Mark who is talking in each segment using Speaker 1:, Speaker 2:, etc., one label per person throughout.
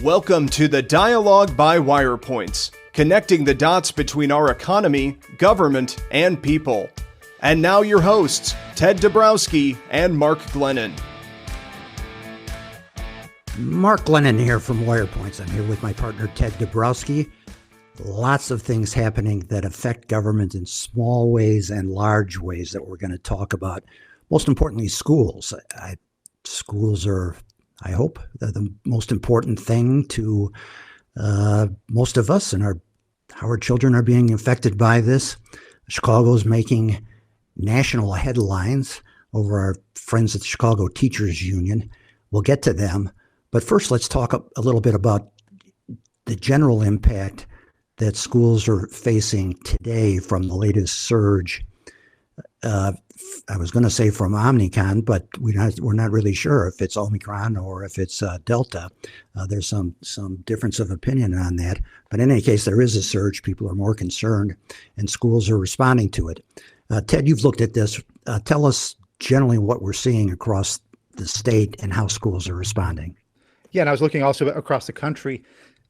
Speaker 1: Welcome to the Dialogue by Wirepoints, connecting the dots between our economy, government, and people. And now your hosts, Ted Dabrowski and Mark Glennon.
Speaker 2: Mark Glennon here from Wirepoints. I'm here with my partner, Ted Dabrowski. Lots of things happening that affect government in small ways and large ways that we're going to talk about. Most importantly, schools. Schools are, I hope, the most important thing to most of us, and how our children are being affected by this. Chicago's making national headlines over our friends at the Chicago Teachers Union. We'll get to them. But first, let's talk a little bit about the general impact that schools are facing today from the latest surge. I was going to say from Omicron, but we're not really sure if it's Omicron or if it's Delta. There's some difference of opinion on that. But in any case, there is a surge. People are more concerned, and schools are responding to it. Ted, you've looked at this. Tell us generally what we're seeing across the state and how schools are responding.
Speaker 3: Yeah, and I was looking also across the country.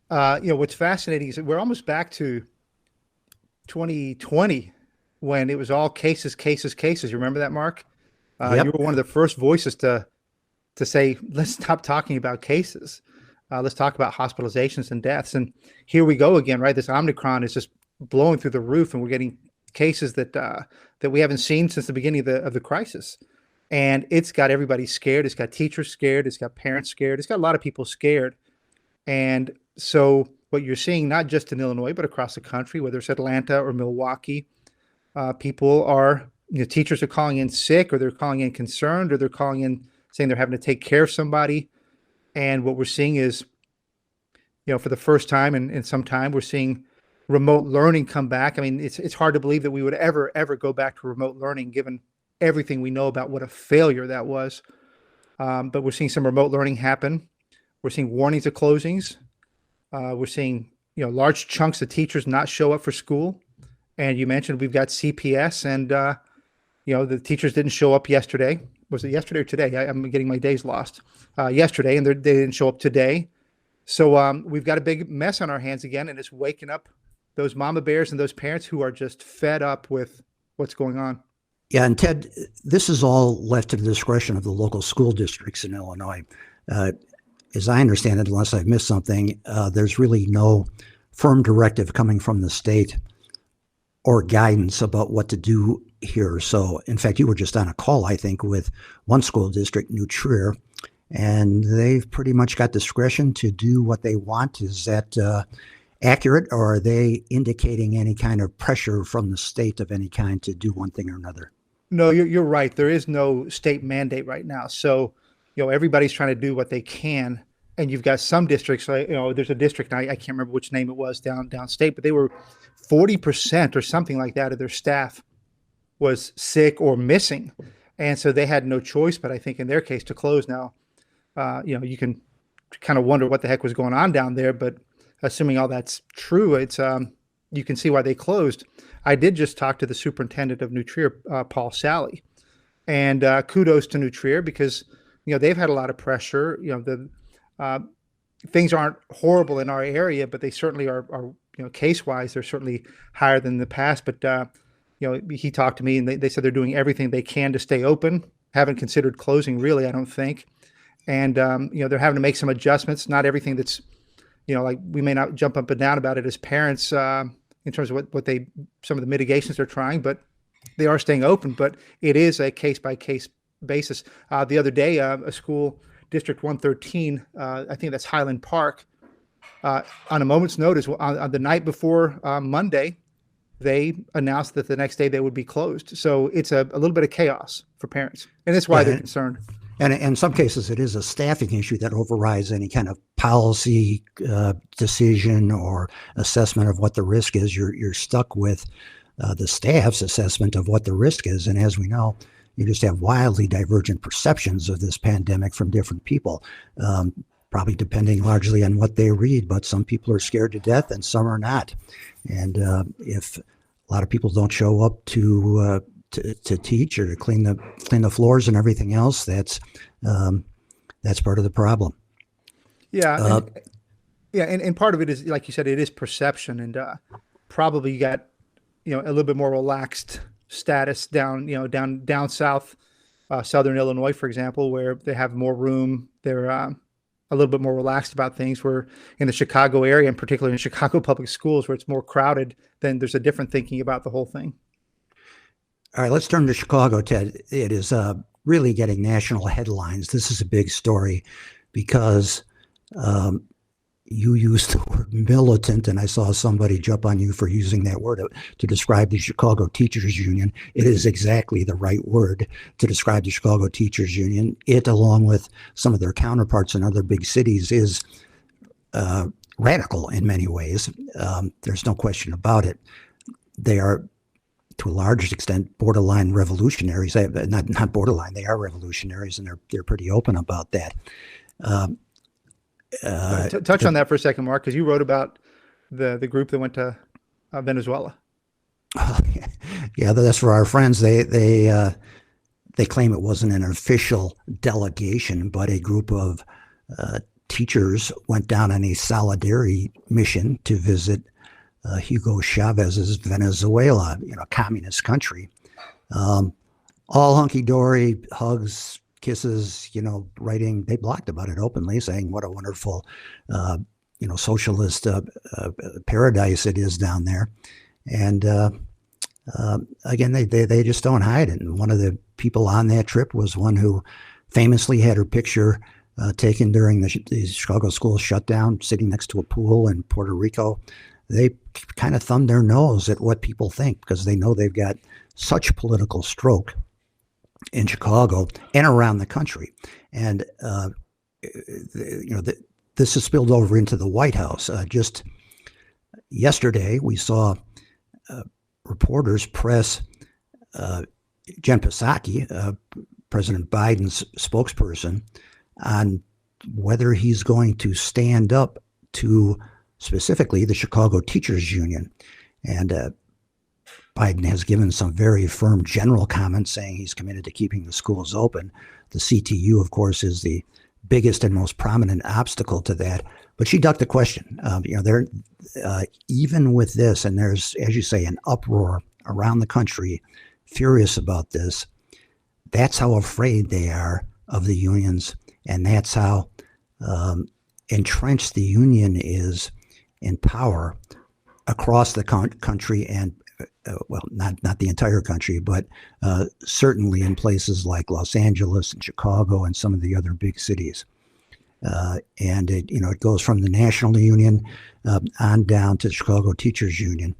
Speaker 3: What's fascinating is that we're almost back to 2020 when it was all cases. You remember that, Mark?
Speaker 2: Yep.
Speaker 3: You were one of the first voices to say, let's stop talking about cases. Let's talk about hospitalizations and deaths. And here we go again, right? This Omicron is just blowing through the roof, and we're getting cases that we haven't seen since the beginning of the crisis. And it's got everybody scared. It's got teachers scared. It's got parents scared. It's got a lot of people scared. And so what you're seeing, not just in Illinois, but across the country, whether it's Atlanta or Milwaukee, people are, teachers are calling in sick, or they're calling in concerned, or they're calling in saying they're having to take care of somebody. And what we're seeing is, for the first time in some time, we're seeing remote learning come back. I mean, it's hard to believe that we would ever go back to remote learning, given everything we know about what a failure that was. But we're seeing some remote learning happen. We're seeing warnings of closings. We're seeing, large chunks of teachers not show up for school. And you mentioned we've got CPS, and, the teachers didn't show up yesterday. Was it yesterday or today? I'm getting my days lost. Yesterday, and they didn't show up today. So we've got a big mess on our hands again, and it's waking up those mama bears and those parents who are just fed up with what's going on.
Speaker 2: Yeah, and Ted, this is all left to the discretion of the local school districts in Illinois. As I understand it, unless I've missed something, there's really no firm directive coming from the state or guidance about what to do here. So, in fact, you were just on a call, I think, with one school district, New Trier, and they've pretty much got discretion to do what they want. Is that accurate, or are they indicating any kind of pressure from the state of any kind to do one thing or another?
Speaker 3: No, you're right. There is no state mandate right now. So, everybody's trying to do what they can. And you've got some districts, like, there's a district, I can't remember which name it was downstate, but they were 40% or something like that of their staff was sick or missing. And so they had no choice, but I think in their case to close now. You can kind of wonder what the heck was going on down there, but assuming all that's true, it's you can see why they closed. I did just talk to the superintendent of New Trier, Paul Sally, and kudos to New Trier because they've had a lot of pressure. Things aren't horrible in our area, but they certainly are case wise, they're certainly higher than the past. But he talked to me, and they said they're doing everything they can to stay open. Haven't considered closing, really, I don't think. And they're having to make some adjustments. Not everything that's like we may not jump up and down about it as parents in terms of what some of the mitigations they're trying, but they are staying open. But it is a case by case basis. The other day, a school, District 113, I think that's Highland Park, on a moment's notice, on the night before Monday, they announced that the next day they would be closed. So it's a little bit of chaos for parents, and that's why they're concerned.
Speaker 2: And in some cases, it is a staffing issue that overrides any kind of policy decision or assessment of what the risk is. You're stuck with the staff's assessment of what the risk is. And as we know, you just have wildly divergent perceptions of this pandemic from different people, probably depending largely on what they read. But some people are scared to death and some are not. And if a lot of people don't show up to teach or to clean the floors and everything else, that's part of the problem.
Speaker 3: Yeah. Yeah, and part of it is, like you said, it is perception, and probably you got, a little bit more relaxed status down, down south, southern Illinois, for example, where they have more room. They're a little bit more relaxed about things. Where in the Chicago area, and particularly in Chicago public schools, where it's more crowded, then there's a different thinking about the whole thing.
Speaker 2: All right, let's turn to Chicago, Ted. It is really getting national headlines. This is a big story because you used the word militant, and I saw somebody jump on you for using that word to describe the Chicago Teachers Union. It is exactly the right word to describe the Chicago Teachers Union. It, along with some of their counterparts in other big cities, is radical in many ways. There's no question about it. They are, to a large extent, borderline revolutionaries. Not borderline, they are revolutionaries, and they're pretty open about that.
Speaker 3: Touch on that for a second, Mark, because you wrote about the group that went to Venezuela.
Speaker 2: Yeah, that's for our friends. They claim it wasn't an official delegation, but a group of teachers went down on a solidarity mission to visit Hugo Chavez's Venezuela, communist country. All hunky-dory, hugs, kisses, writing. They blogged about it openly, saying what a wonderful, socialist paradise it is down there. And again, they just don't hide it. And one of the people on that trip was one who famously had her picture taken during the Chicago school shutdown, sitting next to a pool in Puerto Rico. They kind of thumb their nose at what people think because they know they've got such political stroke in Chicago and around the country. And, this has spilled over into the White House. Just yesterday, we saw reporters press Jen Psaki, President Biden's spokesperson, on whether he's going to stand up to specifically the Chicago Teachers Union. And Biden has given some very firm general comments saying he's committed to keeping the schools open. The CTU, of course, is the biggest and most prominent obstacle to that. But she ducked the question. Even with this, and there's, as you say, an uproar around the country, furious about this. That's how afraid they are of the unions, and that's how entrenched the union is in power across the country, and not the entire country, but certainly in places like Los Angeles and Chicago and some of the other big cities. And it goes from the national union on down to the Chicago Teachers Union,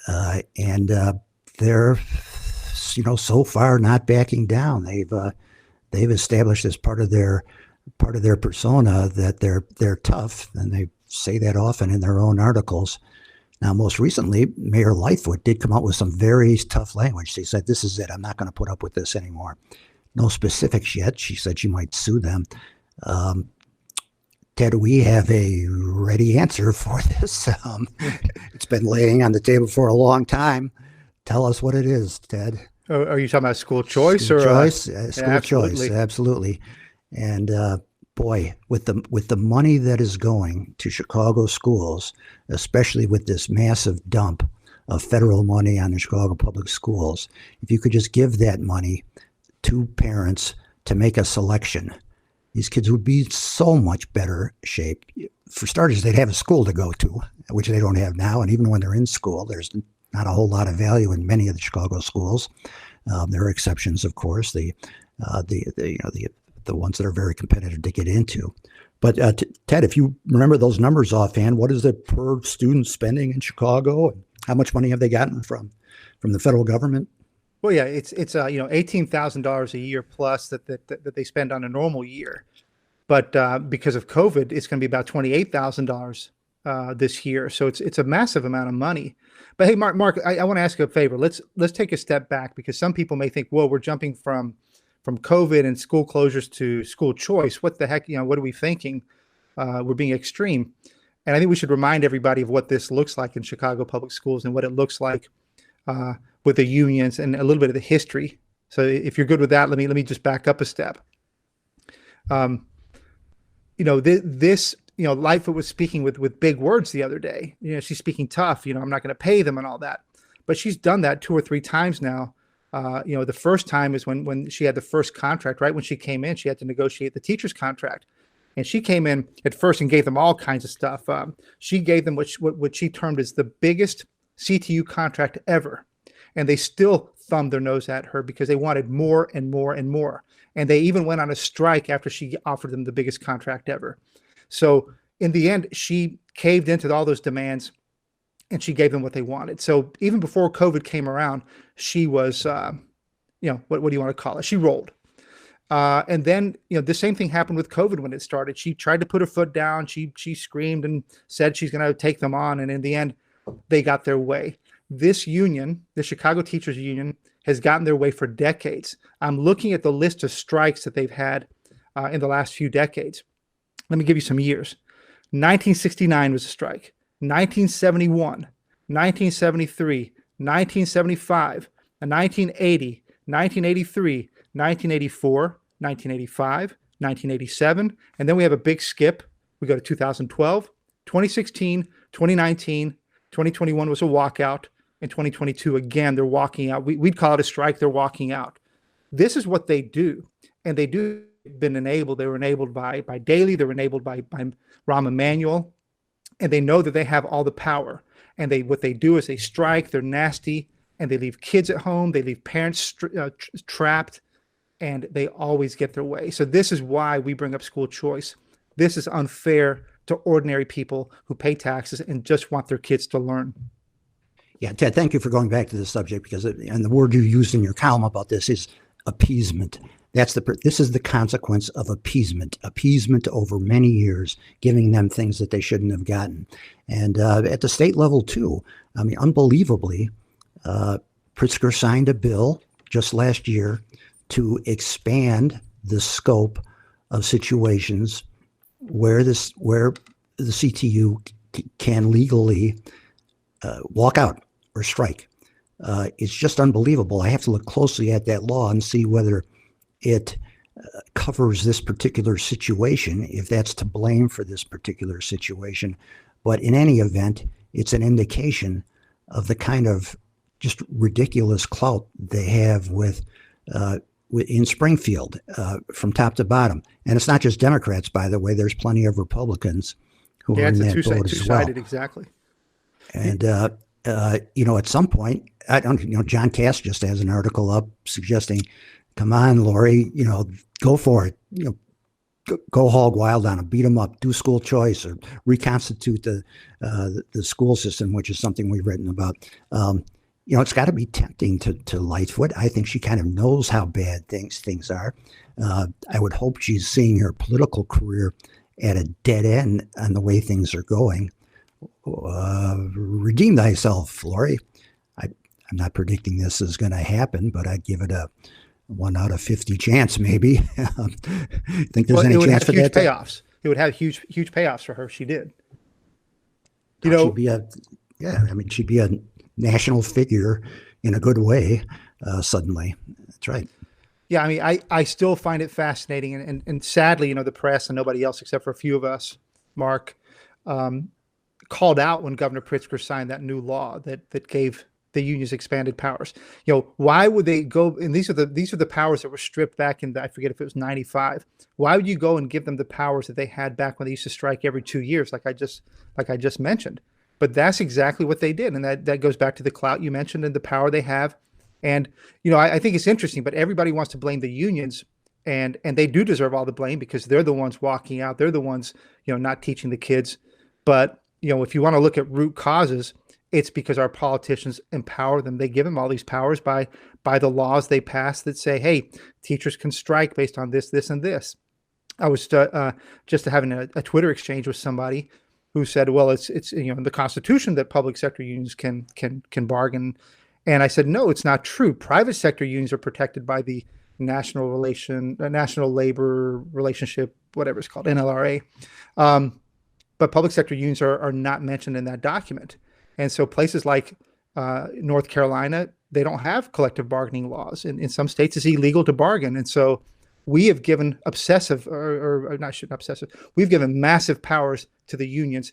Speaker 2: and they're so far not backing down. They've established as part of their persona that they're tough, and they say that often in their own articles. Now, most recently, Mayor Lightfoot did come out with some very tough language. She said, "This is it. I'm not going to put up with this anymore." No specifics yet. She said she might sue them. Ted, we have a ready answer for this. It's been laying on the table for a long time. Tell us what it is, Ted.
Speaker 3: Are you talking about school choice?
Speaker 2: School
Speaker 3: or
Speaker 2: choice? School
Speaker 3: yeah,
Speaker 2: choice, absolutely. And boy, with the money that is going to Chicago schools, especially with this massive dump of federal money on the Chicago public schools, if you could just give that money to parents to make a selection, these kids would be so much better shape. For starters, they'd have a school to go to, which they don't have now. And even when they're in school, there's not a whole lot of value in many of the Chicago schools. There are exceptions, of course, the ones that are very competitive to get into. But Ted, if you remember those numbers offhand, what is the per student spending in Chicago? And how much money have they gotten from the federal government?
Speaker 3: Well, yeah, it's $18,000 a year plus that they spend on a normal year, but because of COVID, it's going to be about $28,000 this year. So it's a massive amount of money. But hey, Mark, I want to ask you a favor. Let's take a step back, because some people may think, well, we're jumping from COVID and school closures to school choice. What the heck? What are we thinking? We're being extreme. And I think we should remind everybody of what this looks like in Chicago public schools and what it looks like with the unions and a little bit of the history. So if you're good with that, let me just back up a step. This Lightfoot was speaking with big words the other day. She's speaking tough. I'm not going to pay them and all that. But she's done that 2 or 3 times now. The first time is when she had the first contract, right? When she came in, she had to negotiate the teacher's contract. And she came in at first and gave them all kinds of stuff. She gave them what she termed as the biggest CTU contract ever. And they still thumbed their nose at her because they wanted more and more and more. And they even went on a strike after she offered them the biggest contract ever. So in the end, she caved into all those demands and she gave them what they wanted. So even before COVID came around, she was, what do you want to call it? She rolled. And then, the same thing happened with COVID when it started. She tried to put her foot down. She screamed and said she's going to take them on. And in the end, they got their way. This union, the Chicago Teachers Union, has gotten their way for decades. I'm looking at the list of strikes that they've had in the last few decades. Let me give you some years. 1969 was a strike. 1971, 1973, 1975, 1980, 1983, 1984, 1985, 1987, and then we have a big skip. We go to 2012, 2016, 2019, 2021 was a walkout, and 2022 again, they're walking out. We'd call it a strike. They're walking out. This is what they do, and they do. Been enabled. They were enabled by Daley. They were enabled by Rahm Emanuel, and they know that they have all the power. And what they do is they strike. They're nasty, and they leave kids at home. They leave parents trapped, and they always get their way. So this is why we bring up school choice. This is unfair to ordinary people who pay taxes and just want their kids to learn.
Speaker 2: Yeah, Ted, thank you for going back to this subject and the word you used in your column about this is appeasement. This is the consequence of appeasement over many years, giving them things that they shouldn't have gotten. And at the state level, too, I mean, unbelievably, Pritzker signed a bill just last year to expand the scope of situations where the CTU can legally walk out or strike. It's just unbelievable. I have to look closely at that law and see whether it covers this particular situation, if that's to blame for this particular situation. But in any event, it's an indication of the kind of just ridiculous clout they have in Springfield from top to bottom. And it's not just Democrats, by the way. There's plenty of Republicans who are in that boat as well.
Speaker 3: Exactly.
Speaker 2: And, at some point, John Cass just has an article up suggesting, come on, Lori, go for it. Go hog wild on them, beat them up, do school choice, or reconstitute the school system, which is something we've written about. It's got to be tempting to Lightfoot. I think she kind of knows how bad things are. I would hope she's seeing her political career at a dead end on the way things are going. Redeem thyself, Lori. I'm not predicting this is going to happen, but I'd give it a 1 out of 50 chance, maybe. Think there's any chance for that?
Speaker 3: Payoffs. It would have huge payoffs for her if she did.
Speaker 2: She'd be a national figure in a good way. Suddenly, that's right.
Speaker 3: Yeah, I mean, I still find it fascinating, and sadly, the press and nobody else except for a few of us, Mark, called out when Governor Pritzker signed that new law that gave the unions expanded powers. Why would they go? And these are the powers that were stripped back in I forget if it was 95. Why would you go and give them the powers that they had back when they used to strike every 2 years, like I just mentioned? But that's exactly what they did, and that goes back to the clout you mentioned and the power they have. And I think it's interesting, but everybody wants to blame the unions, and they do deserve all the blame because they're the ones walking out. They're the ones not teaching the kids. But if you want to look at root causes, it's because our politicians empower them. They give them all these powers by the laws they pass that say, hey, teachers can strike based on this, this, and this. I was just having a Twitter exchange with somebody who said, well, it's in the Constitution that public sector unions can bargain. And I said, no, it's not true. Private sector unions are protected by the National Labor Relationship, whatever it's called, NLRA. But public sector unions are not mentioned in that document. And so places like North Carolina, they don't have collective bargaining laws. In some states, it's illegal to bargain. And so we have given we've given massive powers to the unions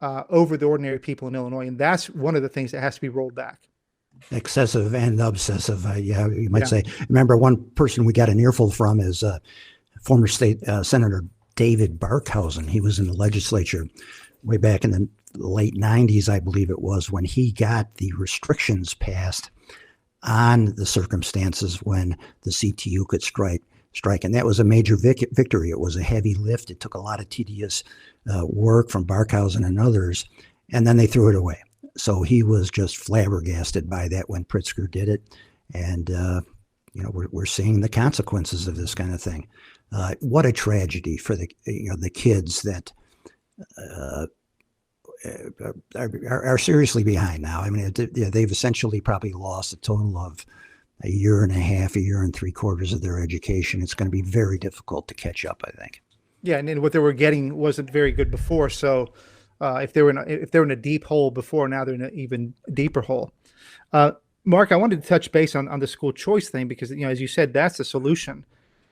Speaker 3: over the ordinary people in Illinois. And that's one of the things that has to be rolled back.
Speaker 2: Excessive and obsessive, yeah, you might say. Remember, one person we got an earful from is former state Senator David Barkhausen. He was in the legislature way back in the late 90s, I believe it was, when he got the restrictions passed on the circumstances when the CTU could strike. And that was a major victory. It was a heavy lift. It took a lot of tedious work from Barkhausen and others, and then they threw it away. So he was just flabbergasted by that when Pritzker did it. And, we're seeing the consequences of this kind of thing. What a tragedy for the kids that are seriously behind now. I mean, they've essentially probably lost a total of a year and a half, a year and 3/4 of their education. It's going to be very difficult to catch up, I think.
Speaker 3: Yeah, and what they were getting wasn't very good before. So if they were in a deep hole before, now they're in an even deeper hole. Mark, I wanted to touch base on the school choice thing because, as you said, that's the solution.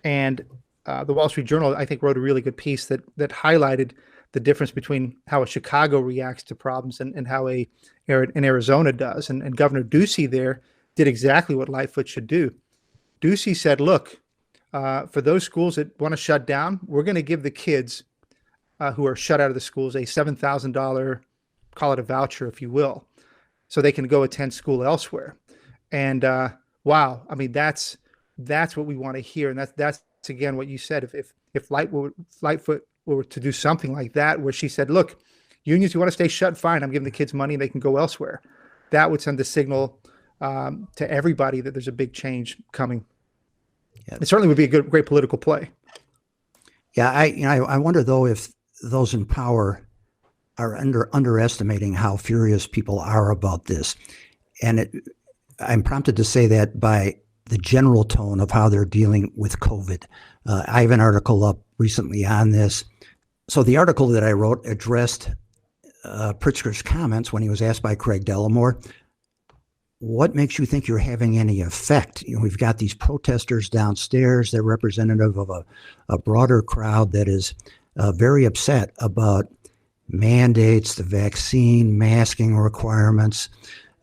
Speaker 3: And the Wall Street Journal, I think, wrote a really good piece that highlighted the difference between how a Chicago reacts to problems and how an Arizona does. And Governor Ducey there did exactly what Lightfoot should do. Ducey said, look, for those schools that want to shut down, we're going to give the kids who are shut out of the schools a $7,000, call it a voucher, if you will, so they can go attend school elsewhere. And wow, I mean, that's what we want to hear. And that's again what you said. If Lightfoot were to do something like that, where she said, look, unions, you want to stay shut, fine, I'm giving the kids money and they can go elsewhere. That would send a signal to everybody that there's a big change coming. Yeah. It certainly would be a great political play.
Speaker 2: Yeah, I wonder though if those in power are underestimating how furious people are about this, and I'm prompted to say that by the general tone of how they're dealing with COVID. I have an article up recently on this. So the article that I wrote addressed Pritzker's comments when he was asked by Craig Dellimore, what makes you think you're having any effect? We've got these protesters downstairs. They're representative of a broader crowd that is very upset about mandates, the vaccine, masking requirements,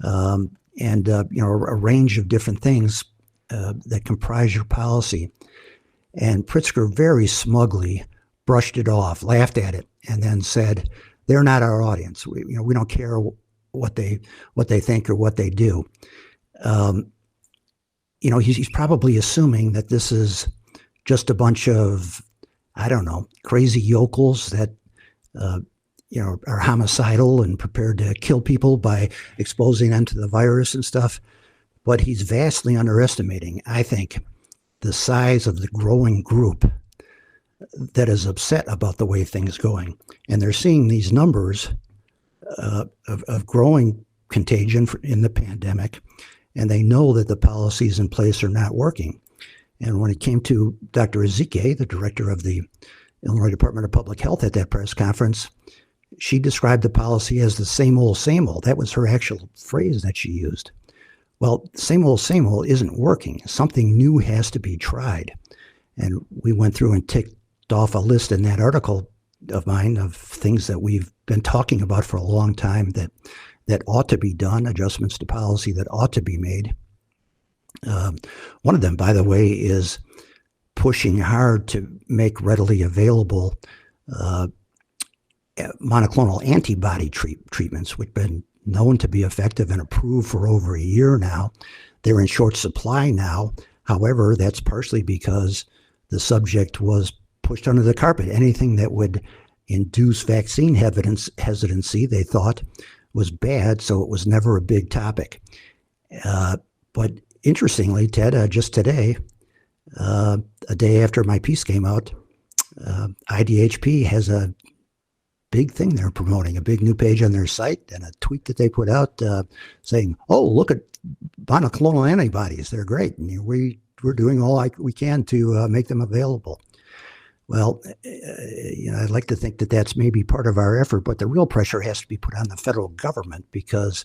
Speaker 2: and a range of different things that comprise your policy. And Pritzker very smugly brushed it off, laughed at it, and then said, "They're not our audience. We don't care what they think or what they do." He's probably assuming that this is just a bunch of, I don't know, crazy yokels that are homicidal and prepared to kill people by exposing them to the virus and stuff. But he's vastly underestimating, I think, the size of the growing group that is upset about the way things are going. And they're seeing these numbers of growing contagion in the pandemic, and they know that the policies in place are not working. And when it came to Dr. Ezike, the director of the Illinois Department of Public Health at that press conference, she described the policy as the same old, same old. That was her actual phrase that she used. Well, same old isn't working. Something new has to be tried. And we went through and ticked off a list in that article of mine of things that we've been talking about for a long time that ought to be done, adjustments to policy that ought to be made. One of them, by the way, is pushing hard to make readily available monoclonal antibody treatments, which have been known to be effective and approved for over a year now. They're in short supply now. However, that's partially because the subject was pushed under the carpet. Anything that would induce vaccine hesitancy, they thought, was bad, so it was never a big topic. But interestingly, Ted, just today, a day after my piece came out, IDHP has a big thing they're promoting, a big new page on their site and a tweet that they put out saying, "Oh, look at monoclonal antibodies. They're great. And we're doing all we can to make them available." Well, I'd like to think that that's maybe part of our effort, but the real pressure has to be put on the federal government because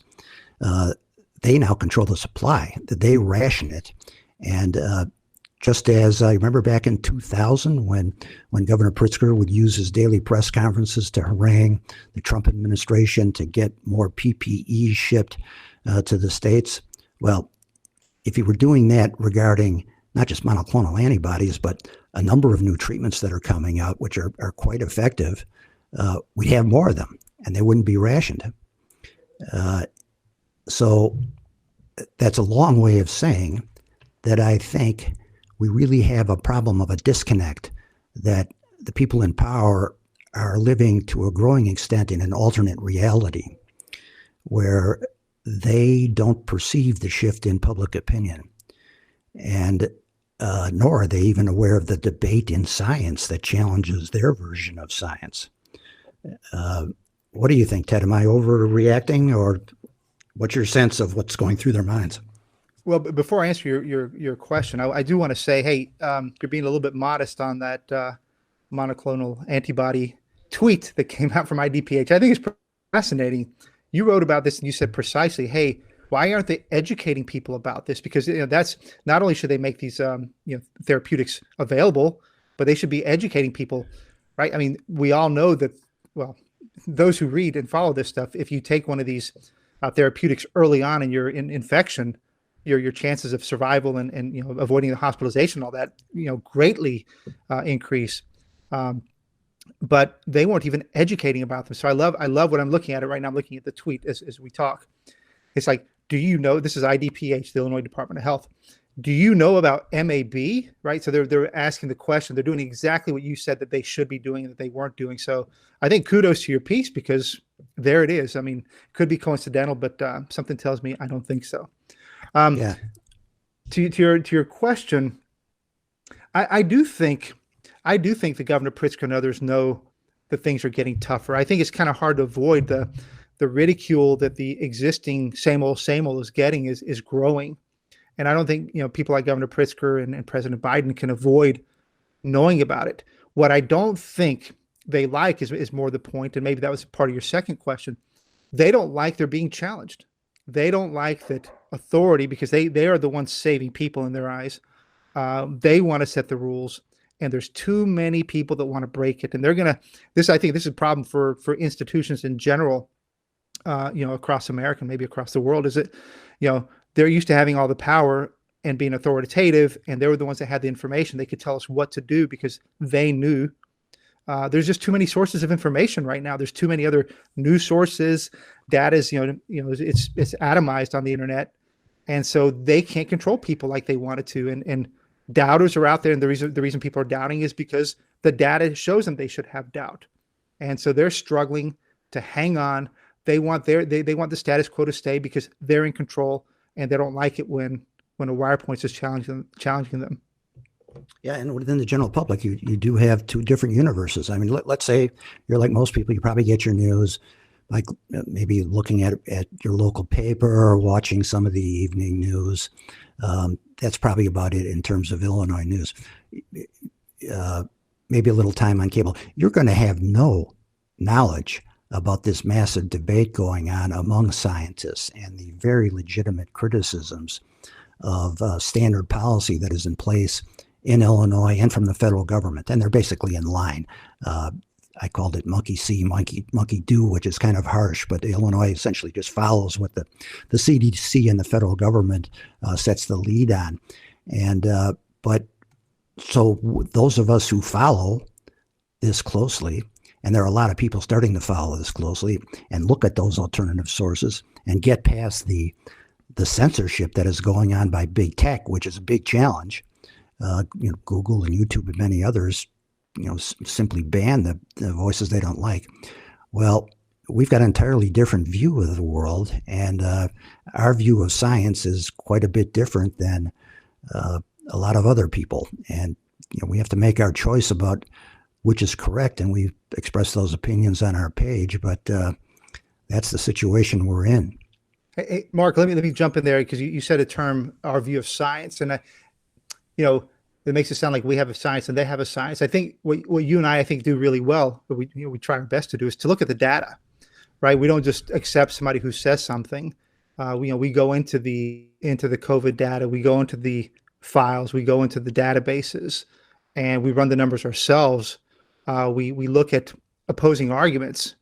Speaker 2: they now control the supply, that they ration it. And just as I remember back in 2000 when Governor Pritzker would use his daily press conferences to harangue the Trump administration to get more PPE shipped to the states. Well, if he were doing that regarding not just monoclonal antibodies, but a number of new treatments that are coming out, which are quite effective, we'd have more of them and they wouldn't be rationed. So that's a long way of saying that I think we really have a problem of a disconnect, that the people in power are living to a growing extent in an alternate reality where they don't perceive the shift in public opinion. And nor are they even aware of the debate in science that challenges their version of science. What do you think, Ted? Am I overreacting, or what's your sense of what's going through their minds?
Speaker 3: Well, before I answer your question, I do want to say, hey, you're being a little bit modest on that monoclonal antibody tweet that came out from IDPH. I think it's fascinating. You wrote about this and you said precisely, hey, why aren't they educating people about this? Because that's not only should they make these therapeutics available, but they should be educating people, right? I mean, we all know that, well, those who read and follow this stuff, if you take one of these therapeutics early on in your infection, your chances of survival and avoiding the hospitalization, all that, greatly increase. But they weren't even educating about them. So I love what I'm looking at it right now. I'm looking at the tweet as we talk. It's like, do you know, this is IDPH, the Illinois Department of Health. Do you know about MAB? Right. So they're asking the question. They're doing exactly what you said that they should be doing and that they weren't doing. So I think kudos to your piece, because there it is. I mean, it could be coincidental, but something tells me I don't think so. To your question, I do think the Governor Pritzker and others know that things are getting tougher. I think it's kind of hard to avoid the ridicule that the existing same old is getting is growing. And I don't think, people like Governor Pritzker and President Biden can avoid knowing about it. What I don't think they like is more the point, and maybe that was part of your second question. They don't like they're being challenged. They don't like that authority, because they are the ones saving people in their eyes. They want to set the rules, and there's too many people that want to break it. And I think this is a problem for institutions in general, across America, maybe across the world, is that, they're used to having all the power and being authoritative, and they were the ones that had the information. They could tell us what to do because they knew. There's just too many sources of information right now. There's too many other news sources. Data is, it's atomized on the internet, and so they can't control people like they wanted to. And doubters are out there, and the reason people are doubting is because the data shows them they should have doubt, and so they're struggling to hang on. They want they want the status quo to stay because they're in control, and they don't like it when a wire points is challenging them.
Speaker 2: Yeah, and within the general public, you do have two different universes. I mean, let's say you're like most people. You probably get your news, like maybe looking at your local paper or watching some of the evening news. That's probably about it in terms of Illinois news. Maybe a little time on cable. You're going to have no knowledge about this massive debate going on among scientists and the very legitimate criticisms of standard policy that is in place in Illinois and from the federal government. And they're basically in line. I called it monkey see, monkey do, which is kind of harsh, but Illinois essentially just follows what the CDC and the federal government sets the lead on. And but so those of us who follow this closely, and there are a lot of people starting to follow this closely and look at those alternative sources and get past the censorship that is going on by big tech, which is a big challenge. Google and YouTube and many others, simply ban the voices they don't like. Well, we've got an entirely different view of the world, and our view of science is quite a bit different than a lot of other people. And we have to make our choice about which is correct, and we express those opinions on our page. But that's the situation we're in.
Speaker 3: Hey, Mark, let me jump in there, because you said a term, our view of science, and it makes it sound like we have a science and they have a science. I think what you and I think do really well, but we try our best to do, is to look at the data, right? We don't just accept somebody who says something. We go into the COVID data, we go into the files, we go into the databases, and we run the numbers ourselves. We look at opposing arguments,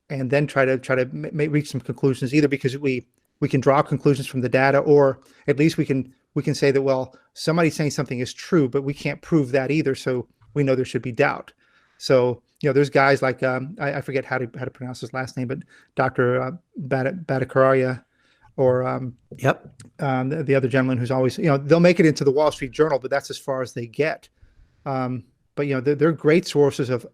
Speaker 3: and then try to reach some conclusions, either because we can draw conclusions from the data, or at least we can say that, well, somebody's saying something is true, but we can't prove that either, so we know there should be doubt. So there's guys like I forget how to pronounce his last name, but Dr. Bhattacharya, or the other gentleman who's always, they'll make it into the Wall Street Journal, but that's as far as they get. But they're great sources of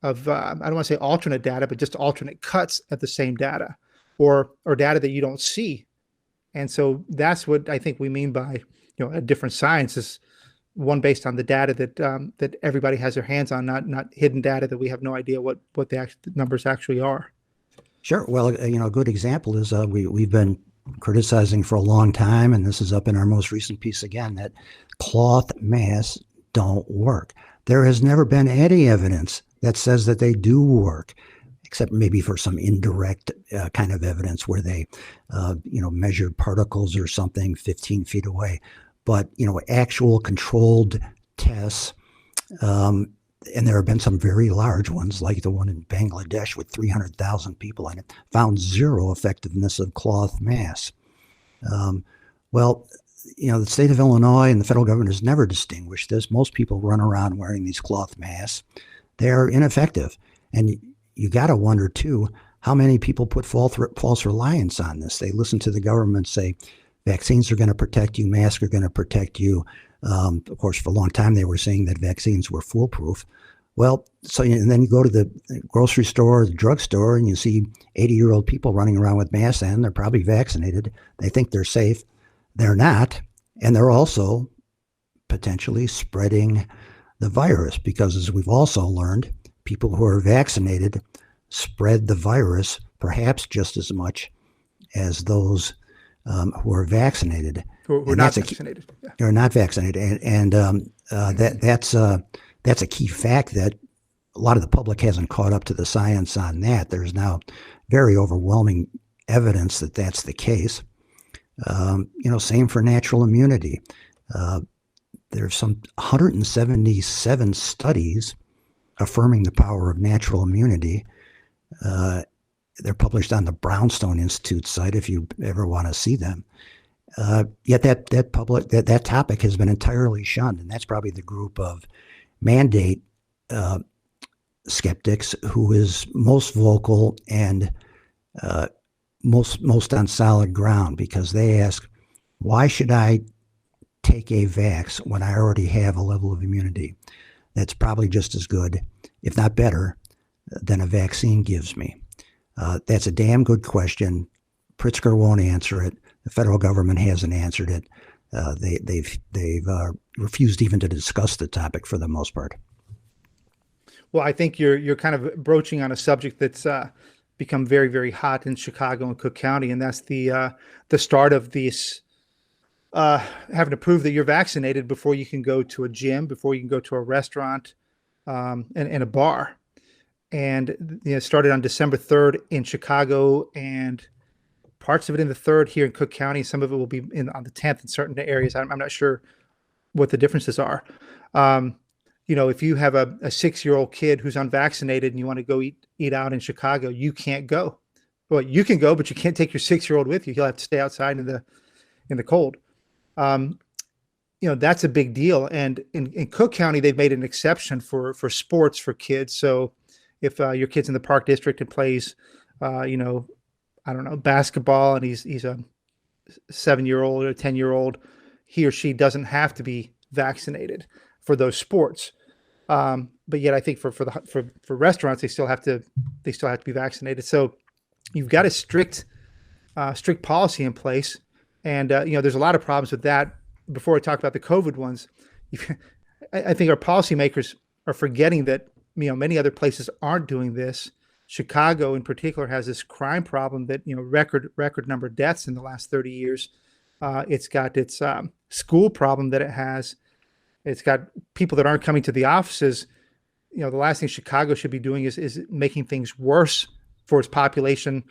Speaker 3: I don't want to say alternate data, but just alternate cuts at the same data, or data that you don't see. And so that's what I think we mean by a different science, is one based on the data that everybody has their hands on, not hidden data that we have no idea what the numbers actually are.
Speaker 2: Sure. Well, a good example is we've been criticizing for a long time, and this is up in our most recent piece again, that cloth masks don't work. There has never been any evidence that says that they do work, except maybe for some indirect kind of evidence where they, measured particles or something 15 feet away. But, actual controlled tests, and there have been some very large ones, like the one in Bangladesh with 300,000 people in it, found zero effectiveness of cloth masks. The state of Illinois and the federal government has never distinguished this. Most people run around wearing these cloth masks. They're ineffective. And you got to wonder, too, how many people put false reliance on this. They listen to the government say, vaccines are going to protect you, masks are going to protect you. Of course, for a long time, they were saying that vaccines were foolproof. Well, and then you go to the grocery store or the drugstore, and you see 80-year-old people running around with masks on. They're probably vaccinated. They think they're safe. They're not. And they're also potentially spreading the virus, because, as we've also learned, people who are vaccinated spread the virus perhaps just as much as those who are vaccinated.
Speaker 3: Who are not vaccinated.
Speaker 2: They're not vaccinated. And that's a key fact that a lot of the public hasn't caught up to the science on that. There's now very overwhelming evidence that that's the case. Same for natural immunity. There's some 177 studies affirming the power of natural immunity. They're published on the Brownstone Institute site if you ever want to see them. Yet that topic has been entirely shunned, and that's probably the group of mandate skeptics who is most vocal and most on solid ground, because they ask, why should I take a vax when I already have a level of immunity that's probably just as good, if not better, than a vaccine gives me? That's a damn good question. Pritzker won't answer it. The federal government hasn't answered it. They've refused even to discuss the topic for the most part.
Speaker 3: Well, I think you're kind of broaching on a subject that's become very, very hot in Chicago and Cook County, and that's the start of this having to prove that you're vaccinated before you can go to a gym, before you can go to a restaurant, and a bar. And it started on December 3rd in Chicago, and parts of it in the 3rd here in Cook County. Some of it will be on the 10th in certain areas. I'm not sure what the differences are. If you have a 6-year-old kid who's unvaccinated and you want to go eat out in Chicago, you can't go. Well, you can go, but you can't take your 6-year-old with you. He'll have to stay outside in the cold. That's a big deal. And in Cook County, they've made an exception for sports for kids. So if your kid's in the Park District and plays, basketball, and he's a 7-year-old or a 10-year-old, he or she doesn't have to be vaccinated for those sports. But yet I think for restaurants, they still have to be vaccinated. So you've got a strict policy in place. And, there's a lot of problems with that. Before I talk about the COVID ones, I think our policymakers are forgetting that, many other places aren't doing this. Chicago in particular has this crime problem that, record number of deaths in the last 30 years. It's got its school problem that it has. It's got people that aren't coming to the offices. The last thing Chicago should be doing is making things worse for its population,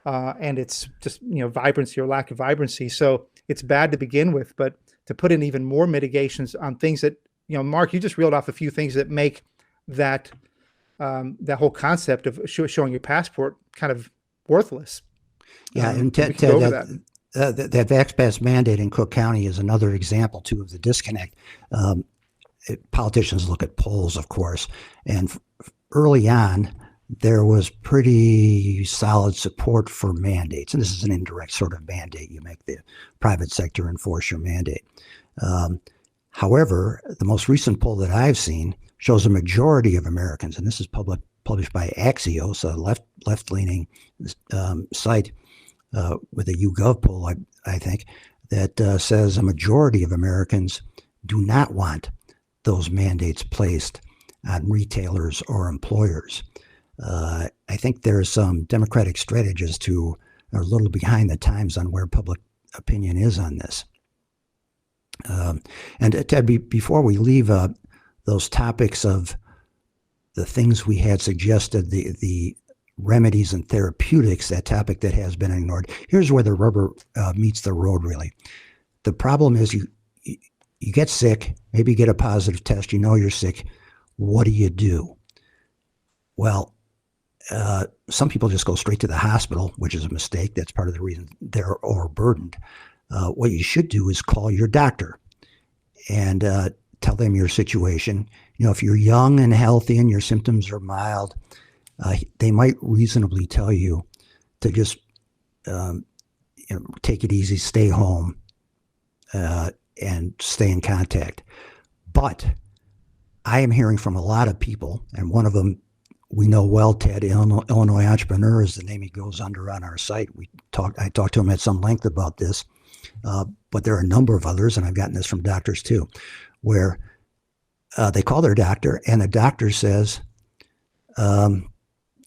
Speaker 3: and it's just, vibrancy or lack of vibrancy. So it's bad to begin with, but to put in even more mitigations on things that, Mark, you just reeled off a few things that make that that whole concept of showing your passport kind of worthless.
Speaker 2: Yeah, and
Speaker 3: that
Speaker 2: vax pass mandate in Cook County is another example too of the disconnect. Politicians look at polls, of course, and early on there was pretty solid support for mandates, and this is an indirect sort of mandate. You make the private sector enforce your mandate. However, the most recent poll that I've seen shows a majority of Americans, and this is published by Axios, a left-leaning site with a YouGov poll, I think, that says a majority of Americans do not want those mandates placed on retailers or employers. I think there's some Democratic strategists who are a little behind the times on where public opinion is on this. And Ted, before we leave those topics of the things we had suggested, the remedies and therapeutics, that topic that has been ignored, here's where the rubber meets the road, really. The problem is you get sick, maybe you get a positive test, you're sick. What do? Well, some people just go straight to the hospital, which is a mistake. That's part of the reason they're overburdened. What you should do is call your doctor and tell them your situation. If you're young and healthy and your symptoms are mild, they might reasonably tell you to just take it easy, stay home, and stay in contact. But I am hearing from a lot of people, and one of them we know well, Ted, Illinois Entrepreneur is the name he goes under on our site. I talked to him at some length about this, but there are a number of others, and I've gotten this from doctors too, where they call their doctor, and the doctor says,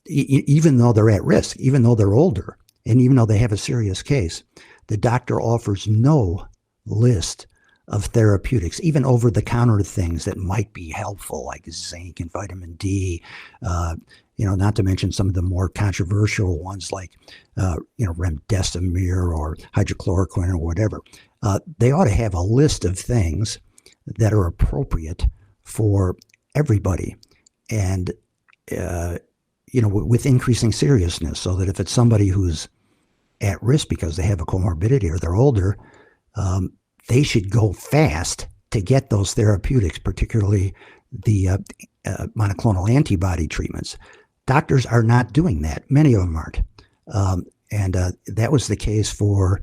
Speaker 2: even though they're at risk, even though they're older, and even though they have a serious case, the doctor offers no list of therapeutics, even over-the-counter things that might be helpful, like zinc and vitamin D, not to mention some of the more controversial ones like, remdesivir or hydrochloroquine or whatever. They ought to have a list of things that are appropriate for everybody, and with increasing seriousness, so that if it's somebody who's at risk because they have a comorbidity or they're older, they should go fast to get those therapeutics, particularly the monoclonal antibody treatments. Doctors are not doing that. Many of them aren't. And that was the case for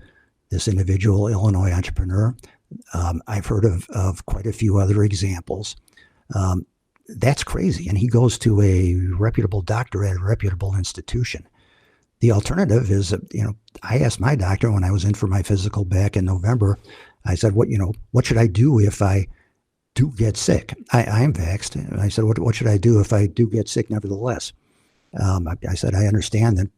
Speaker 2: this individual Illinois entrepreneur. I've heard of quite a few other examples. That's crazy. And he goes to a reputable doctor at a reputable institution. The alternative is, I asked my doctor when I was in for my physical back in November, I said, what should I do if I do get sick? I am vaxxed. And I said, what should I do if I do get sick nevertheless? I said, I understand that,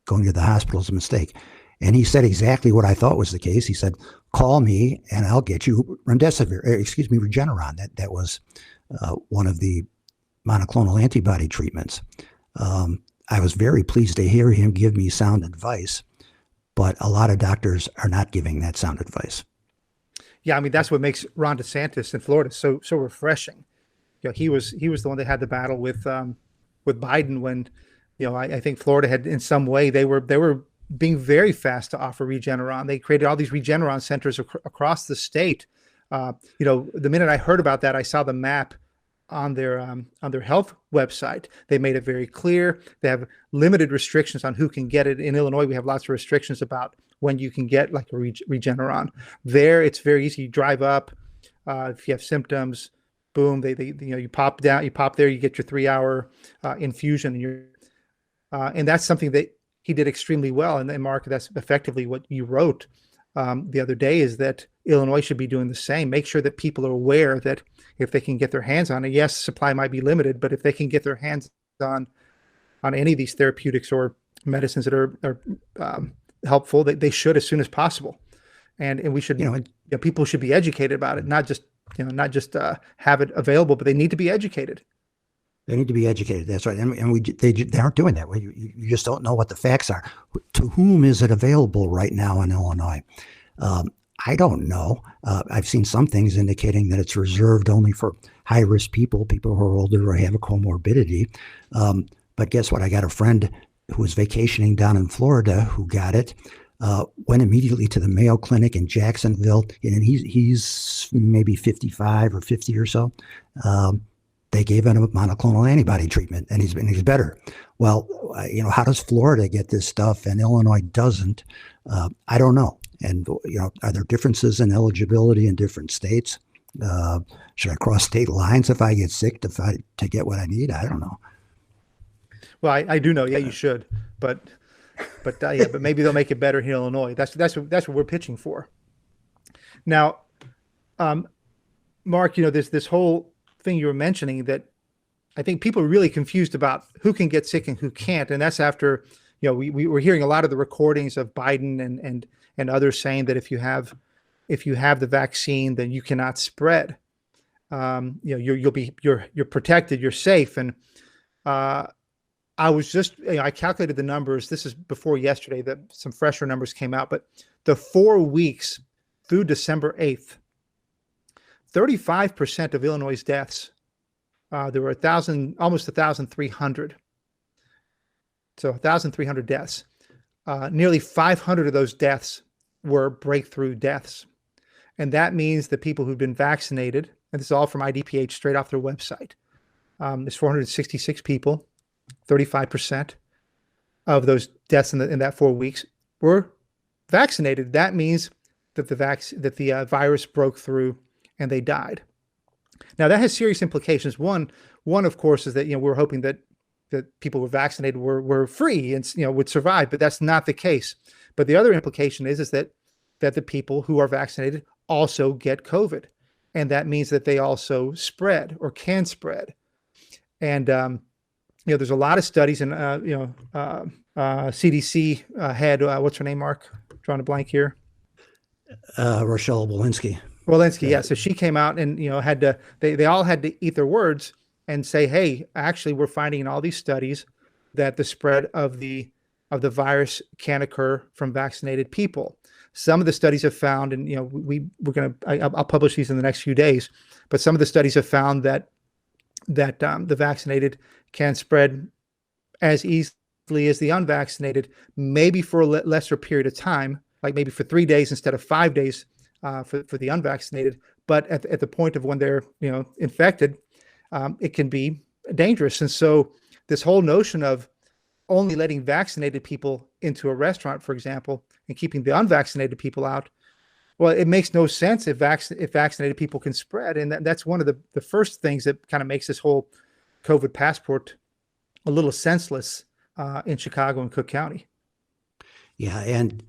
Speaker 2: going to the hospital is a mistake. And he said exactly what I thought was the case. He said, call me and I'll get you Regeneron. That was one of the monoclonal antibody treatments. I was very pleased to hear him give me sound advice, but a lot of doctors are not giving that sound advice.
Speaker 3: Yeah, I mean, that's what makes Ron DeSantis in Florida so refreshing. He was the one that had the battle with Biden when, I think Florida had, in some way, they were being very fast to offer Regeneron. They created all these Regeneron centers across the state. The minute I heard about that, I saw the map on their health website. They made it very clear. They have limited restrictions on who can get it. In Illinois, we have lots of restrictions about when you can get like a Regeneron. There, it's very easy. You drive up. If you have symptoms, boom, you pop down. You pop there. You get your 3-hour infusion, and that's something that he did extremely well. And then, Mark, that's effectively what you wrote the other day, is that Illinois should be doing the same. Make sure that people are aware that if they can get their hands on it, yes, supply might be limited, but if they can get their hands on any of these therapeutics or medicines that are helpful, they should as soon as possible. And we should, people should be educated about it, not just have it available, but they need to be educated.
Speaker 2: They need to be educated. That's right. And they aren't doing that. You just don't know what the facts are. To whom is it available right now in Illinois? I don't know. I've seen some things indicating that it's reserved only for high-risk people who are older or have a comorbidity. But guess what? I got a friend who was vacationing down in Florida who got it, went immediately to the Mayo Clinic in Jacksonville, and he's maybe 55 or 50 or so. They gave him a monoclonal antibody treatment, and he's better. Well, how does Florida get this stuff and Illinois doesn't? I don't know. And are there differences in eligibility in different states? Should I cross state lines if I get sick to get what I need? I don't know.
Speaker 3: Well, I do know. Yeah, you should. But maybe they'll make it better here in Illinois. That's what we're pitching for. Now, Mark, this whole thing you were mentioning that I think people are really confused about who can get sick and who can't, and that's after we were hearing a lot of the recordings of Biden and others saying that if you have the vaccine, then you cannot spread. You're protected, you're safe, and I was just I calculated the numbers. This is before yesterday that some fresher numbers came out, but the 4 weeks through December 8th, 35% of Illinois' deaths, there were almost 1,300. So 1,300 deaths. Nearly 500 of those deaths were breakthrough deaths. And that means that people who've been vaccinated, and this is all from IDPH straight off their website, there's 466 people, 35% of those deaths in that 4 weeks were vaccinated. That means that the virus broke through and they died. Now that has serious implications. One of course is that we're hoping that people who were vaccinated were free and would survive, but that's not the case. But the other implication is that the people who are vaccinated also get COVID, and that means that they also spread or can spread. And there's a lot of studies, and CDC head, what's her name, Mark? Drawing a blank here.
Speaker 2: Rochelle Walensky.
Speaker 3: Yeah. So she came out and they all had to eat their words and say, hey, actually, we're finding in all these studies that the spread of the virus can occur from vaccinated people. Some of the studies have found, and I'll publish these in the next few days, but some of the studies have found that the vaccinated can spread as easily as the unvaccinated, maybe for a lesser period of time, like maybe for 3 days instead of 5 days for the unvaccinated. But at the point of when they're infected, it can be dangerous. And so this whole notion of only letting vaccinated people into a restaurant, for example, and keeping the unvaccinated people out, well, it makes no sense if vaccinated people can spread. And that's one of the first things that kind of makes this whole COVID passport a little senseless in Chicago and Cook County.
Speaker 2: Yeah, and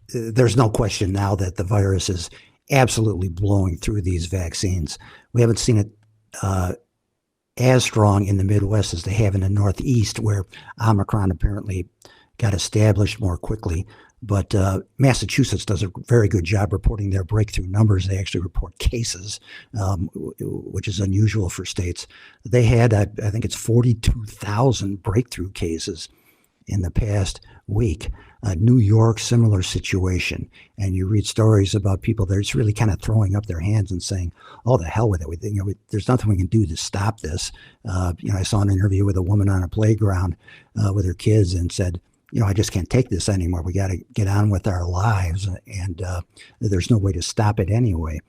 Speaker 2: there's no question now that the virus is absolutely blowing through these vaccines. We haven't seen it as strong in the Midwest as they have in the Northeast, where Omicron apparently got established more quickly. But Massachusetts does a very good job reporting their breakthrough numbers. They actually report cases, which is unusual for states. They had, I think it's 42,000 breakthrough cases in the past week. New York, similar situation. And you read stories about people that are just really kind of throwing up their hands and saying, oh, the hell with it. There's nothing we can do to stop this. I saw an interview with a woman on a playground with her kids and said, I just can't take this anymore. We got to get on with our lives. And there's no way to stop it anyway.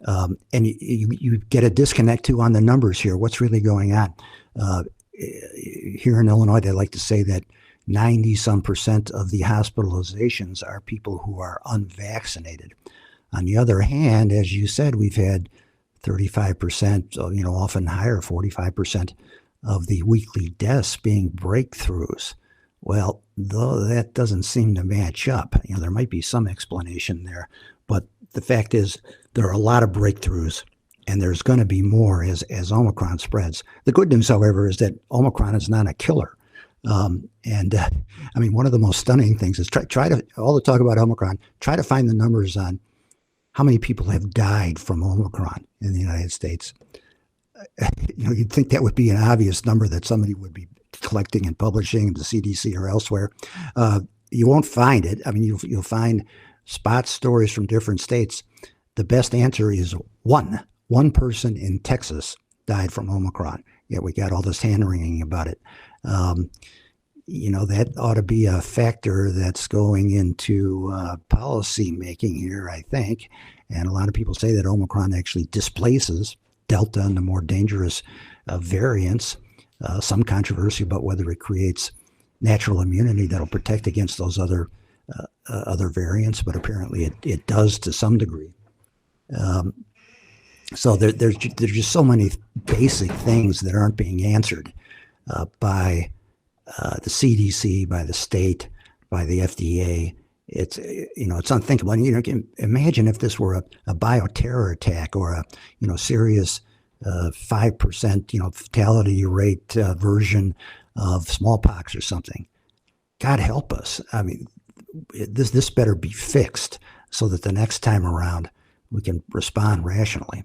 Speaker 2: And you get a disconnect too on the numbers here. What's really going on? Here in Illinois, they like to say that 90% of the hospitalizations are people who are unvaccinated. On the other hand, as you said, we've had 35%, often higher, 45% of the weekly deaths being breakthroughs. Well, though that doesn't seem to match up. There might be some explanation there, but the fact is there are a lot of breakthroughs, and there's going to be more as Omicron spreads. The good news, however, is that Omicron is not a killer. One of the most stunning things is try to all the talk about Omicron, try to find the numbers on how many people have died from Omicron in the United States. You'd think that would be an obvious number that somebody would be collecting and publishing, the CDC or elsewhere. You won't find it. You'll find spot stories from different states, the best answer is one person in Texas died from Omicron. Yet we got all this hand wringing about it. That ought to be a factor that's going into policy making here, I think. And a lot of people say that Omicron actually displaces Delta and the more dangerous variants. Some controversy about whether it creates natural immunity that'll protect against those other variants, but apparently it does to some degree. So there's just so many basic things that aren't being answered by the CDC, by the state, by the FDA. It's unthinkable. And imagine if this were a bioterror attack or a serious 5% fatality rate version of smallpox or something. God help us. I mean, this better be fixed so that the next time around we can respond rationally.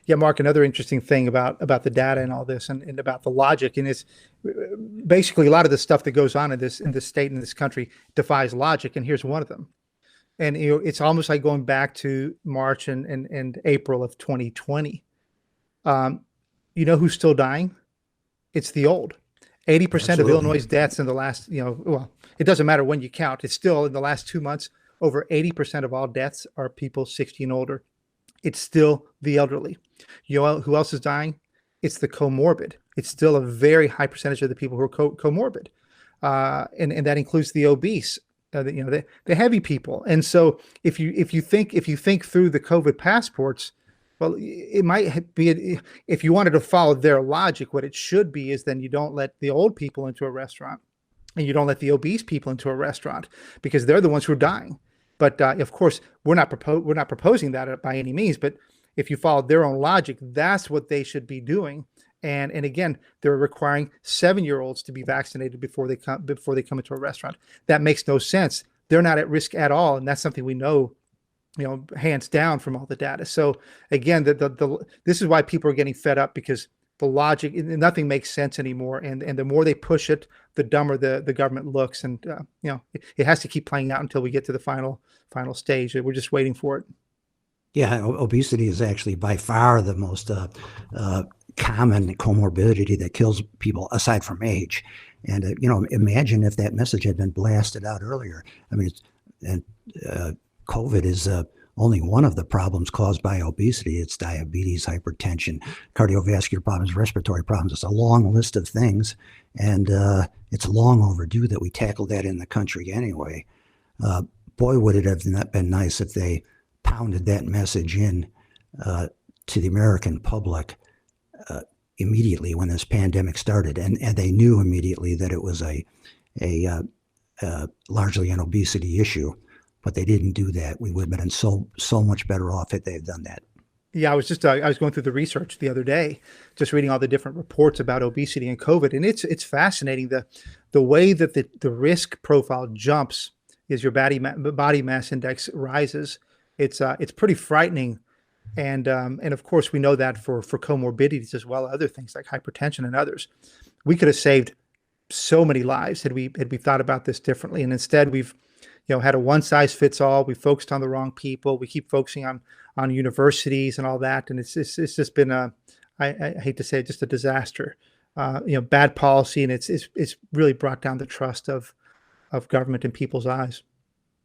Speaker 3: Yeah, Mark, another interesting thing about the data and all this and about the logic, and it's basically a lot of the stuff that goes on in this state, in this country, defies logic, and here's one of them. And it's almost like going back to March and April of 2020. Who's still dying? It's the old. 80%
Speaker 2: Absolutely.
Speaker 3: of Illinois' deaths in the last, it doesn't matter when you count. It's still in the last 2 months, over 80% of all deaths are people 60 and older. It's still the elderly. You know who else is dying? It's the comorbid. It's still a very high percentage of the people who are comorbid, and that includes the obese, the heavy people. And so if you think through the COVID passports, well, it might be, if you wanted to follow their logic, what it should be is then you don't let the old people into a restaurant, and you don't let the obese people into a restaurant, because they're the ones who are dying. But of course, we're not proposing that by any means. But if you follow their own logic, that's what they should be doing. And again, they're requiring 7-year-olds to be vaccinated before they come into a restaurant. That makes no sense. They're not at risk at all, and that's something we know, hands down from all the data. So again, this is why people are getting fed up, because the logic, nothing makes sense anymore. And the more they push it, the dumber the government looks. And it has to keep playing out until we get to the final stage. We're just waiting for it.
Speaker 2: Yeah, obesity is actually by far the most common comorbidity that kills people, aside from age. And imagine if that message had been blasted out earlier. I mean, COVID is only one of the problems caused by obesity. It's diabetes, hypertension, cardiovascular problems, respiratory problems. It's a long list of things, and it's long overdue that we tackle that in the country anyway. Boy, would it have not been nice if they pounded that message in to the American public immediately when this pandemic started, and they knew immediately that it was a largely an obesity issue. But they didn't do that. We would have been so much better off if they had done that.
Speaker 3: Yeah, I was going through the research the other day, just reading all the different reports about obesity and COVID, and it's fascinating the way that the risk profile jumps as your body mass index rises. It's pretty frightening, and of course we know that for comorbidities as well, other things like hypertension and others. We could have saved so many lives had we thought about this differently, and instead we've had a one size fits all. We focused on the wrong people. We keep focusing on universities and all that. And it's just been I hate to say it, just a disaster, bad policy. And it's really brought down the trust of government in people's eyes.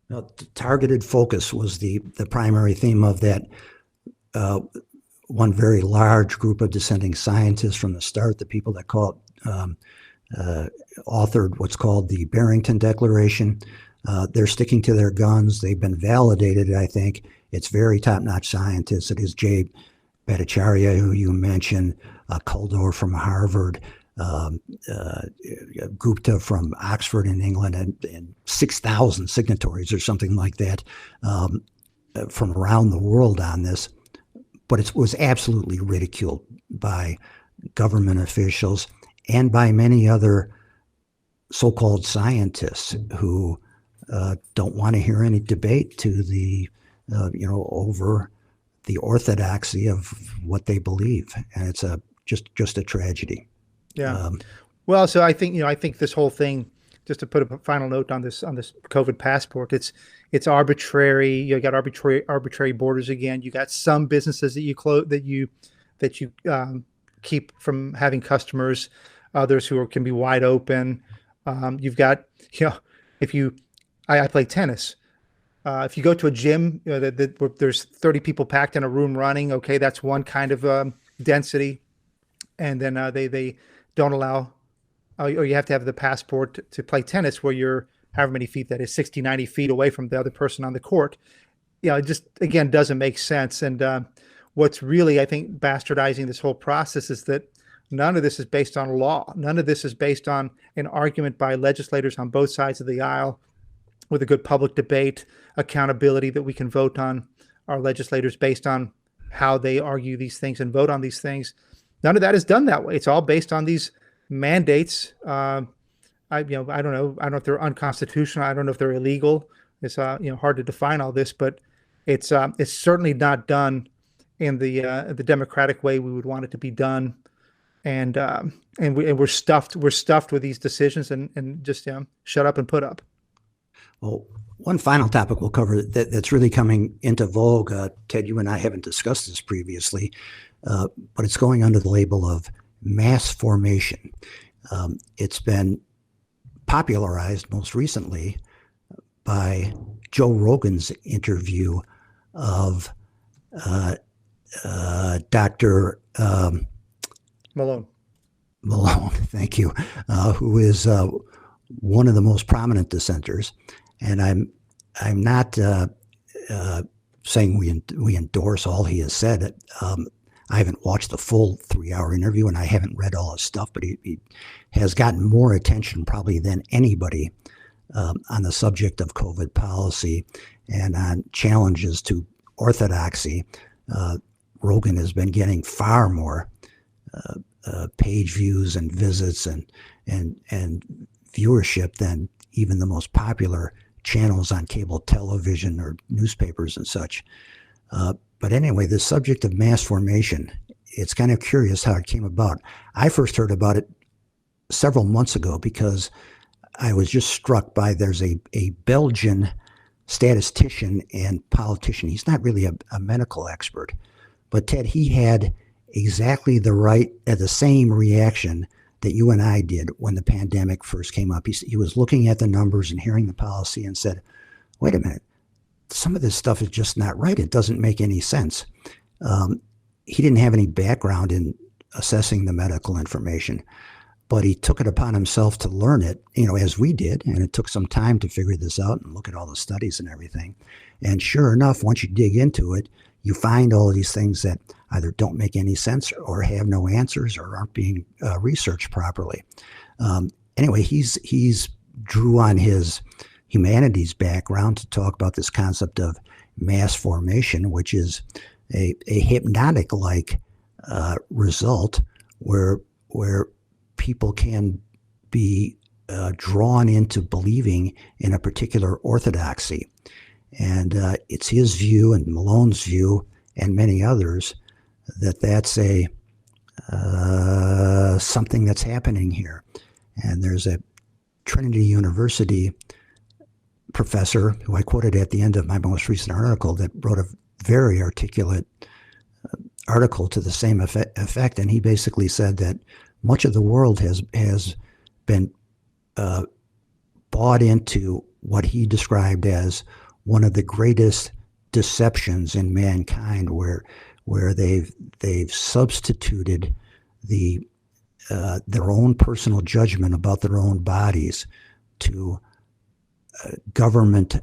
Speaker 2: Well, targeted focus was the primary theme of that one very large group of dissenting scientists from the start, the people that authored what's called the Barrington Declaration. They're sticking to their guns. They've been validated, I think. It's very top-notch scientists. It is Jay Bhattacharya, who you mentioned, Kuldor from Harvard, Gupta from Oxford in England, and 6,000 signatories or something like that from around the world on this. But it was absolutely ridiculed by government officials and by many other so-called scientists who don't want to hear any debate to the, over the orthodoxy of what they believe, and it's just a tragedy.
Speaker 3: Yeah. Well, so I think this whole thing, just to put a final note on this COVID passport, it's arbitrary. You got arbitrary borders again. You got some businesses that you close that you keep from having customers, others who can be wide open. You've got, I play tennis. If you go to a gym, where there's 30 people packed in a room running, okay, that's one kind of density. And then they don't allow, or you have to have the passport to play tennis where you're however many feet that is, 60, 90 feet away from the other person on the court. It just, again, doesn't make sense. And what's really, I think, bastardizing this whole process is that none of this is based on law. None of this is based on an argument by legislators on both sides of the aisle with a good public debate, accountability that we can vote on our legislators based on how they argue these things and vote on these things. None of that is done that way. It's all based on these mandates. I don't know. I don't know if they're unconstitutional. I don't know if they're illegal. It's hard to define all this, but it's certainly not done in the democratic way we would want it to be done. And we're stuffed with these decisions and just shut up and put up.
Speaker 2: Well, one final topic we'll cover that's really coming into vogue. Ted, you and I haven't discussed this previously, but it's going under the label of mass formation. It's been popularized most recently by Joe Rogan's interview of Dr.
Speaker 3: Malone,
Speaker 2: thank you, who is one of the most prominent dissenters. And I'm not saying we endorse all he has said. I haven't watched the full 3-hour interview, and I haven't read all his stuff, but he has gotten more attention probably than anybody on the subject of COVID policy and on challenges to orthodoxy. Rogan has been getting far more page views and visits and viewership than even the most popular channels on cable television or newspapers and such. But anyway, the subject of mass formation, it's kind of curious how it came about. I first heard about it several months ago because I was just struck by there's a Belgian statistician and politician. He's not really a medical expert, but Ted, he had exactly the same reaction that you and I did when the pandemic first came up. He was looking at the numbers and hearing the policy and said, wait a minute, some of this stuff is just not right. It doesn't make any sense. He didn't have any background in assessing the medical information, but he took it upon himself to learn it, as we did. And it took some time to figure this out and look at all the studies and everything. And sure enough, once you dig into it, you find all of these things that either don't make any sense or have no answers or aren't being researched properly. Anyway, he's drew on his humanities background to talk about this concept of mass formation, which is a hypnotic-like result where people can be drawn into believing in a particular orthodoxy. And it's his view and Malone's view and many others that's a something that's happening here. And there's a Trinity University professor who I quoted at the end of my most recent article that wrote a very articulate article to the same effect. And he basically said that much of the world has been bought into what he described as one of the greatest deceptions in mankind, where they've substituted their own personal judgment about their own bodies to government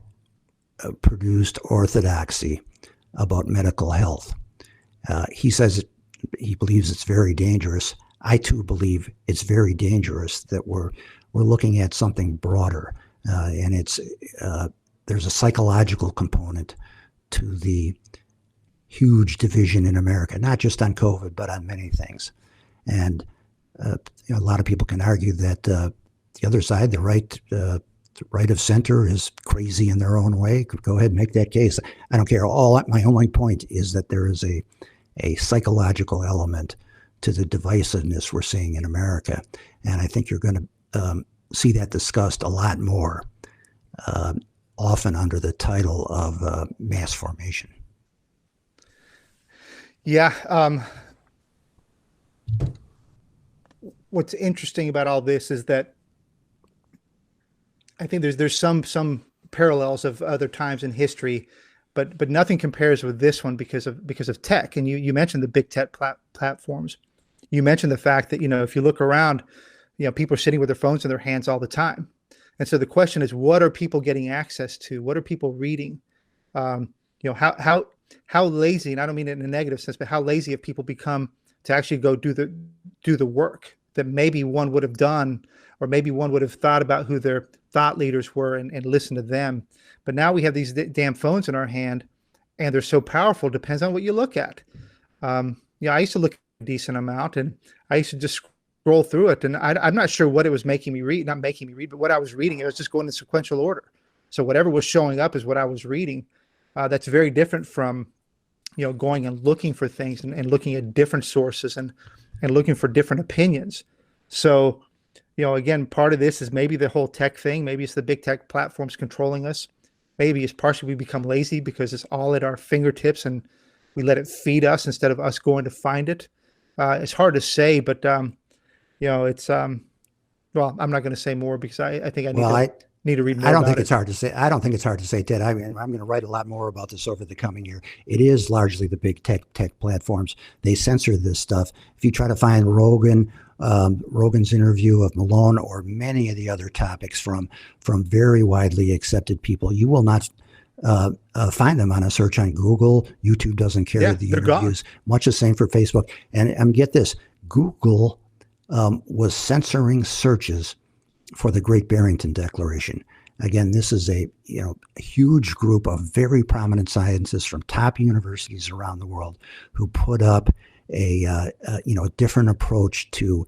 Speaker 2: produced orthodoxy about medical health. He says he believes it's very dangerous. I too believe it's very dangerous that we're looking at something broader, and there's a psychological component to the huge division in America, not just on COVID, but on many things. And a lot of people can argue that the other side, the right of center, is crazy in their own way. Go ahead and make that case. I don't care. My only point is that there is a psychological element to the divisiveness we're seeing in America. And I think you're going to see that discussed a lot more, often under the title of mass formation.
Speaker 3: Yeah. What's interesting about all this is that I think there's some parallels of other times in history, but nothing compares with this one because of tech. And you mentioned the big tech platforms. You mentioned the fact that, if you look around, people are sitting with their phones in their hands all the time. And so the question is, what are people getting access to? What are people reading? How lazy, and I don't mean it in a negative sense, but how lazy have people become to actually go do the work that maybe one would have done, or maybe one would have thought about who their thought leaders were and listen to them. But now we have these damn phones in our hand, and they're so powerful. Depends on what you look at. I used to look at a decent amount, and I used to just scroll through it. And I'm not sure what it was making me read, not making me read, but what I was reading, it was just going in sequential order. So whatever was showing up is what I was reading. That's very different from, going and looking for things and looking at different sources and looking for different opinions. So, again, part of this is maybe the whole tech thing. Maybe it's the big tech platforms controlling us. Maybe it's partially we become lazy because it's all at our fingertips and we let it feed us instead of us going to find it. It's hard to say, but it's well, I'm not going to say more because I think I need to read more.
Speaker 2: I don't think it's hard to say. I don't think it's hard to say, Ted. I'm going to write a lot more about this over the coming year. It is largely the big tech platforms. They censor this stuff. If you try to find Rogan's interview of Malone or many of the other topics from very widely accepted people, you will not find them on a search on Google. YouTube doesn't carry the interviews. Gone. Much the same for Facebook. And get this, Google was censoring searches for the Great Barrington Declaration. Again, this is a huge group of very prominent scientists from top universities around the world who put up a different approach to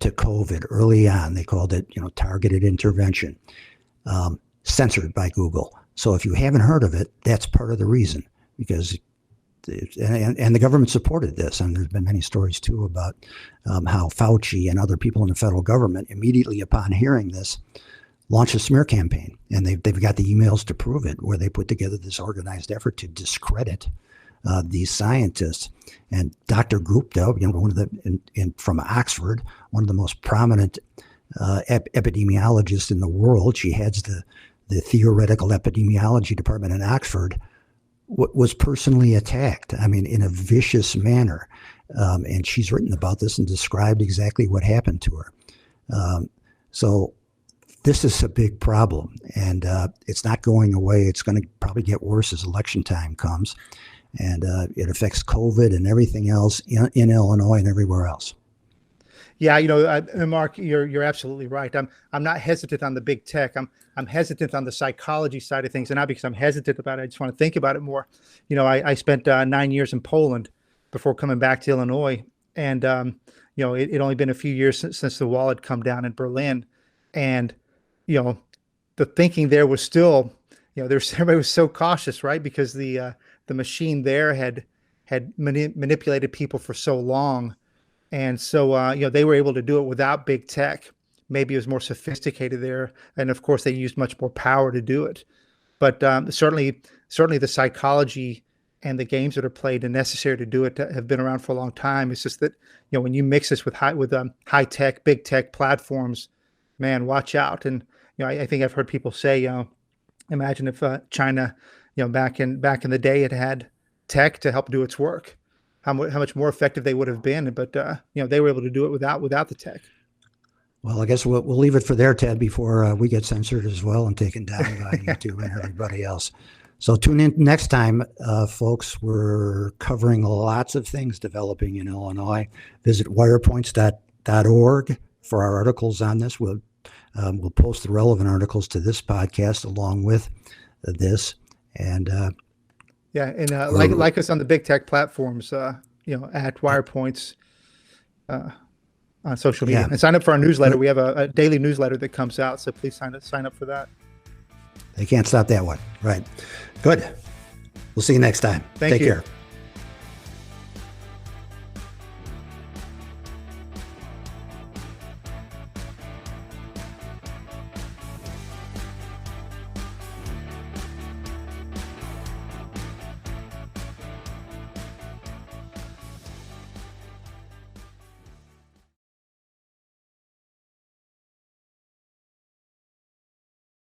Speaker 2: COVID early on. They called it targeted intervention, censored by Google. So if you haven't heard of it, that's part of the reason, because and the government supported this. And there's been many stories too about how Fauci and other people in the federal government immediately upon hearing this launched a smear campaign, and they've got the emails to prove it, where they put together this organized effort to discredit these scientists. And Dr. Gupta, one of the from Oxford, one of the most prominent epidemiologists in the world, she heads the theoretical epidemiology department in Oxford, was personally attacked. I mean, in a vicious manner. And she's written about this and described exactly what happened to her. So this is a big problem, and it's not going away. It's going to probably get worse as election time comes, and it affects COVID and everything else in Illinois and everywhere else.
Speaker 3: Yeah, Mark, you're absolutely right. I'm not hesitant on the big tech. I'm hesitant on the psychology side of things, and not because I'm hesitant about it. I just want to think about it more. I spent 9 years in Poland before coming back to Illinois, and it only been a few years since the wall had come down in Berlin, and the thinking there was still, everybody was so cautious, right? Because the machine there had manipulated people for so long. And so, they were able to do it without big tech. Maybe it was more sophisticated there. And of course, they used much more power to do it. But certainly the psychology and the games that are played and necessary to do it have been around for a long time. It's just that, when you mix this with high tech, big tech platforms, man, watch out. And, I think I've heard people say, imagine if China, back in the day, it had tech to help do its work. How much more effective they would have been, but they were able to do it without the tech.
Speaker 2: Well, I guess we'll leave it for there, Ted, before we get censored as well and taken down by YouTube and everybody else. So tune in next time, folks. We're covering lots of things developing in Illinois. Visit wirepoints.org for our articles on this. We'll post the relevant articles to this podcast along with this, and.
Speaker 3: Yeah, and like us on the big tech platforms, at WirePoints on social media, and sign up for our newsletter. We have a daily newsletter that comes out, so please sign up for that.
Speaker 2: They can't stop that one, right? Good. We'll see you next time.
Speaker 3: Take
Speaker 2: care.